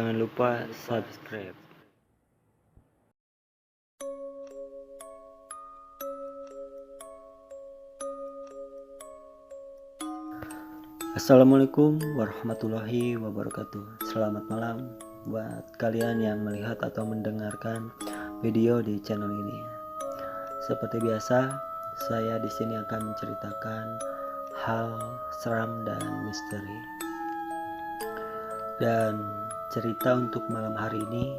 Jangan lupa subscribe. Assalamualaikum warahmatullahi wabarakatuh. Selamat malam buat kalian yang melihat atau mendengarkan video di channel ini. Seperti biasa, saya di sini akan menceritakan hal seram dan misteri. Dan cerita untuk malam hari ini,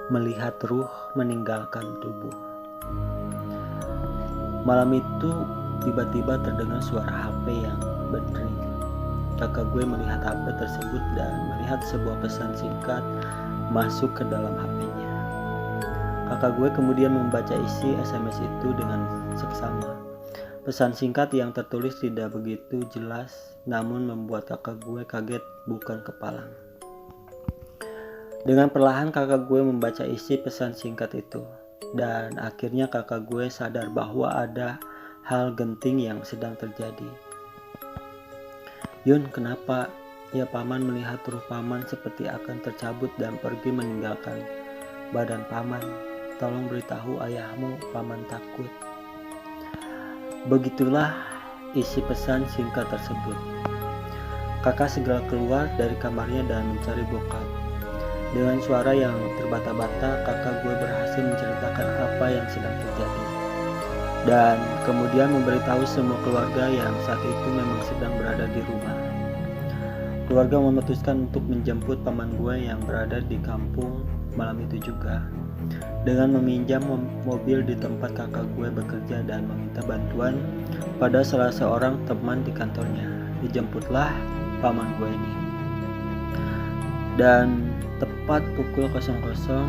melihat ruh meninggalkan tubuh. Malam itu tiba-tiba terdengar suara HP yang berdering. Kakak gue melihat HP tersebut dan melihat sebuah pesan singkat masuk ke dalam HP-nya. Kakak gue kemudian membaca isi SMS itu dengan seksama. Pesan singkat yang tertulis tidak begitu jelas, namun membuat kakak gue kaget bukan kepalang. Dengan perlahan kakak gue membaca isi pesan singkat itu, dan akhirnya kakak gue sadar bahwa ada hal genting yang sedang terjadi. "Yun, kenapa?" "Ya, Paman melihat ruh Paman seperti akan tercabut dan pergi meninggalkan badan Paman. Tolong beritahu ayahmu, Paman takut." Begitulah isi pesan singkat tersebut. Kakak segera keluar dari kamarnya dan mencari bokap. Dengan suara yang terbata-bata, kakak gue berhasil menceritakan apa yang sedang terjadi. Dan kemudian memberitahu semua keluarga yang saat itu memang sedang berada di rumah. Keluarga memutuskan untuk menjemput paman gue yang berada di kampung malam itu juga, dengan meminjam mobil di tempat kakak gue bekerja dan meminta bantuan pada salah seorang teman di kantornya. Dijemputlah paman gue ini. Dan tepat pukul 00,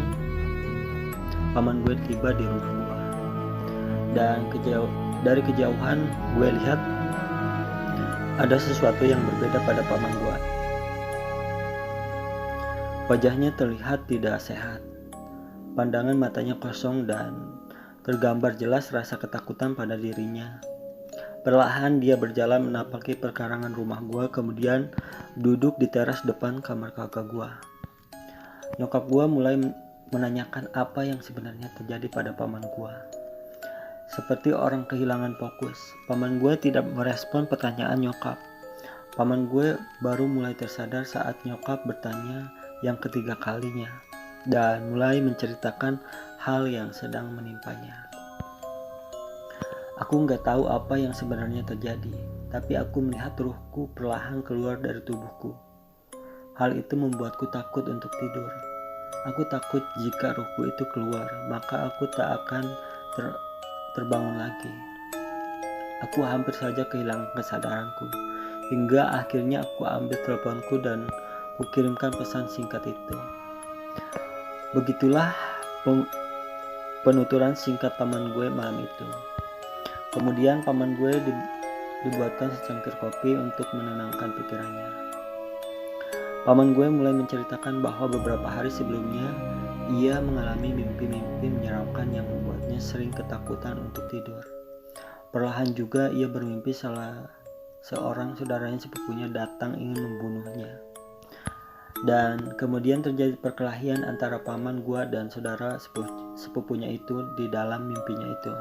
paman gue tiba di rumah gue. Dan dari kejauhan gue lihat ada sesuatu yang berbeda pada paman gue. Wajahnya terlihat tidak sehat. Pandangan matanya kosong dan tergambar jelas rasa ketakutan pada dirinya. Perlahan dia berjalan menapaki perkarangan rumah gua, kemudian duduk di teras depan kamar kakak gua. Nyokap gua mulai menanyakan apa yang sebenarnya terjadi pada paman gua. Seperti orang kehilangan fokus, paman gue tidak merespon pertanyaan nyokap. Paman gue baru mulai tersadar saat nyokap bertanya yang ketiga kalinya dan mulai menceritakan hal yang sedang menimpanya. Aku nggak tahu apa yang sebenarnya terjadi, tapi aku melihat ruhku perlahan keluar dari tubuhku. Hal itu membuatku takut untuk tidur. Aku takut jika ruhku itu keluar, maka aku tak akan terbangun lagi. Aku hampir saja kehilangan kesadaranku, hingga akhirnya aku ambil teleponku dan kukirimkan pesan singkat itu. Begitulah penuturan singkat paman gue malam itu. Kemudian paman gue dibuatkan secangkir kopi untuk menenangkan pikirannya. Paman gue mulai menceritakan bahwa beberapa hari sebelumnya ia mengalami mimpi-mimpi menyeramkan yang membuatnya sering ketakutan untuk tidur. Perlahan juga ia bermimpi seorang saudaranya sepupunya datang ingin membunuhnya. Dan kemudian terjadi perkelahian antara paman gua dan saudara sepupunya itu di dalam mimpinya itu.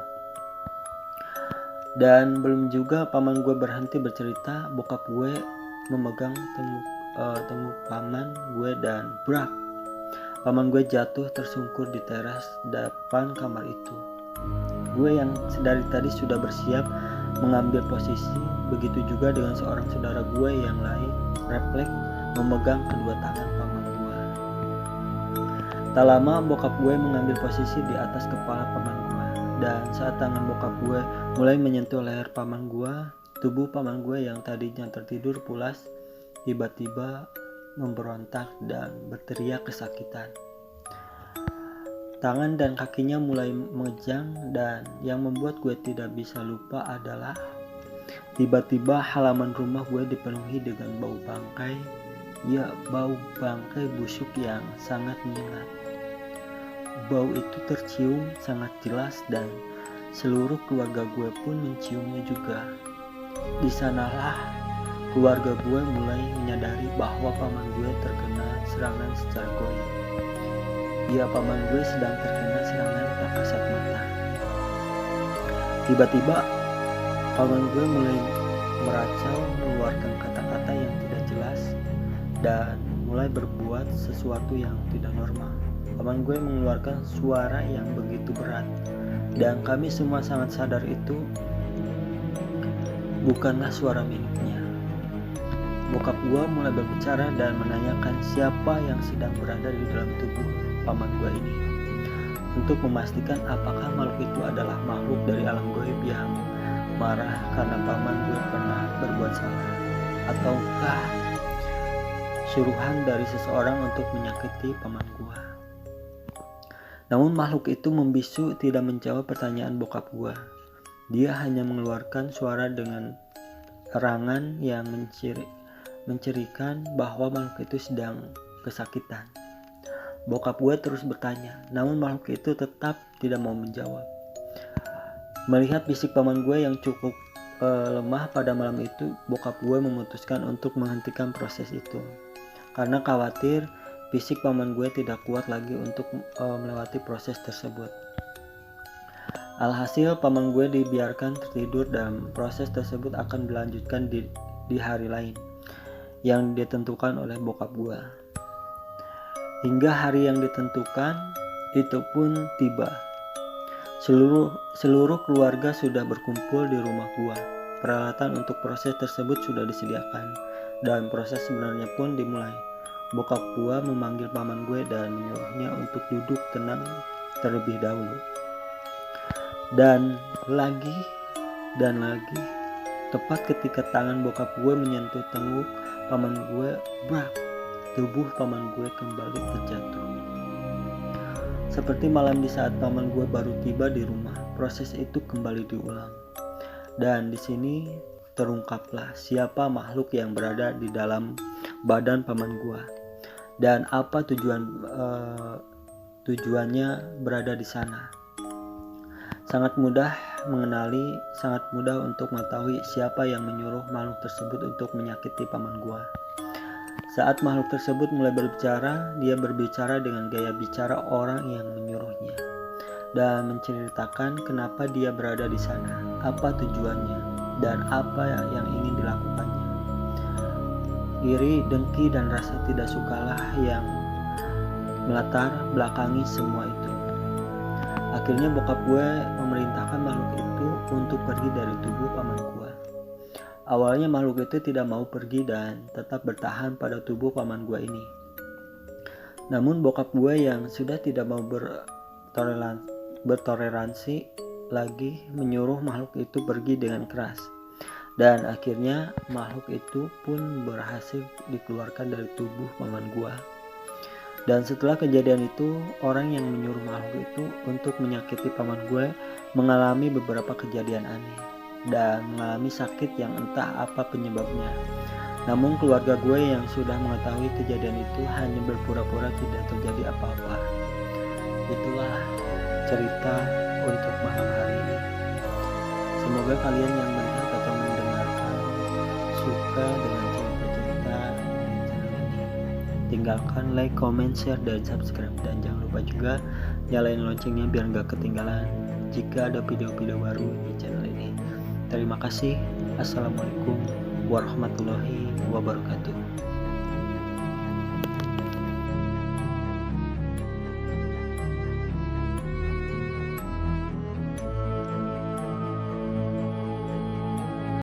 Dan belum juga paman gue berhenti bercerita, bokap gue memegang tenguk paman gue dan brak, paman gue jatuh tersungkur di teras depan kamar itu. Gue yang dari tadi sudah bersiap mengambil posisi, begitu juga dengan seorang saudara gue yang lain refleks memegang kedua tangan paman gue. Tak lama bokap gue mengambil posisi di atas kepala paman gue, dan saat tangan bokap gue mulai menyentuh leher paman gue, tubuh paman gue yang tadinya tertidur pulas tiba-tiba memberontak dan berteriak kesakitan. Tangan dan kakinya mulai mengejang, dan yang membuat gue tidak bisa lupa adalah tiba-tiba halaman rumah gue dipenuhi dengan bau bangkai. Ya, bau bangkai busuk yang sangat menyengat. Bau itu tercium sangat jelas dan seluruh keluarga gue pun menciumnya juga. Di sanalah keluarga gue mulai menyadari bahwa paman gue terkena serangan secara goib. Ya, paman gue sedang terkena serangan tak kasat mata. Tiba-tiba paman gue mulai meracau, mengeluarkan kata-kata yang tidak jelas dan mulai berbuat sesuatu yang tidak normal. Paman gue mengeluarkan suara yang begitu berat, dan kami semua sangat sadar itu bukanlah suara miliknya. Bokap gue mulai berbicara dan menanyakan siapa yang sedang berada di dalam tubuh paman gue ini, untuk memastikan apakah makhluk itu adalah makhluk dari alam gaib yang marah karena paman gue pernah berbuat salah, ataukah suruhan dari seseorang untuk menyakiti paman gue. Namun makhluk itu membisu, tidak menjawab pertanyaan bokap gue. Dia hanya mengeluarkan suara dengan erangan yang mencirikan bahwa makhluk itu sedang kesakitan. Bokap gue terus bertanya, namun makhluk itu tetap tidak mau menjawab. Melihat fisik paman gue yang cukup lemah pada malam itu, bokap gue memutuskan untuk menghentikan proses itu, karena khawatir fisik paman gue tidak kuat lagi untuk melewati proses tersebut. Alhasil paman gue dibiarkan tertidur dan proses tersebut akan dilanjutkan di hari lain yang ditentukan oleh bokap gue. Hingga hari yang ditentukan itu pun tiba. Seluruh keluarga sudah berkumpul di rumah gue. Peralatan untuk proses tersebut sudah disediakan dan proses sebenarnya pun dimulai. Bokap gue memanggil paman gue dan menyuruhnya untuk duduk tenang terlebih dahulu. Dan lagi, tepat ketika tangan bokap gue menyentuh tengkuk paman gue, brak, tubuh paman gue kembali terjatuh. Seperti malam di saat paman gue baru tiba di rumah, proses itu kembali diulang. Dan di sini terungkaplah siapa makhluk yang berada di dalam badan paman gue dan apa tujuannya berada di sana. Sangat mudah mengenali, sangat mudah untuk mengetahui siapa yang menyuruh makhluk tersebut untuk menyakiti paman gua. Saat makhluk tersebut mulai berbicara, dia berbicara dengan gaya bicara orang yang menyuruhnya dan menceritakan kenapa dia berada di sana, apa tujuannya, dan apa yang ingin dilakukannya. Iri, dengki, dan rasa tidak sukalah yang melatar belakangi semua itu. Akhirnya bokap gue memerintahkan makhluk itu untuk pergi dari tubuh paman gue. Awalnya makhluk itu tidak mau pergi dan tetap bertahan pada tubuh paman gue ini. Namun bokap gue yang sudah tidak mau bertoleransi lagi menyuruh makhluk itu pergi dengan keras. Dan akhirnya makhluk itu pun berhasil dikeluarkan dari tubuh paman gua. Dan setelah kejadian itu, orang yang menyuruh makhluk itu untuk menyakiti paman gue mengalami beberapa kejadian aneh dan mengalami sakit yang entah apa penyebabnya. Namun keluarga gue yang sudah mengetahui kejadian itu hanya berpura-pura tidak terjadi apa-apa. Itulah cerita untuk malam hari ini. Semoga kalian yang melihat atau mendengarkan suka dengan cerita-cerita di channel ini. Tinggalkan like, comment, share, dan subscribe. Dan jangan lupa juga nyalain loncengnya biar gak ketinggalan jika ada video-video baru di channel ini. Terima kasih. Assalamualaikum warahmatullahi wabarakatuh.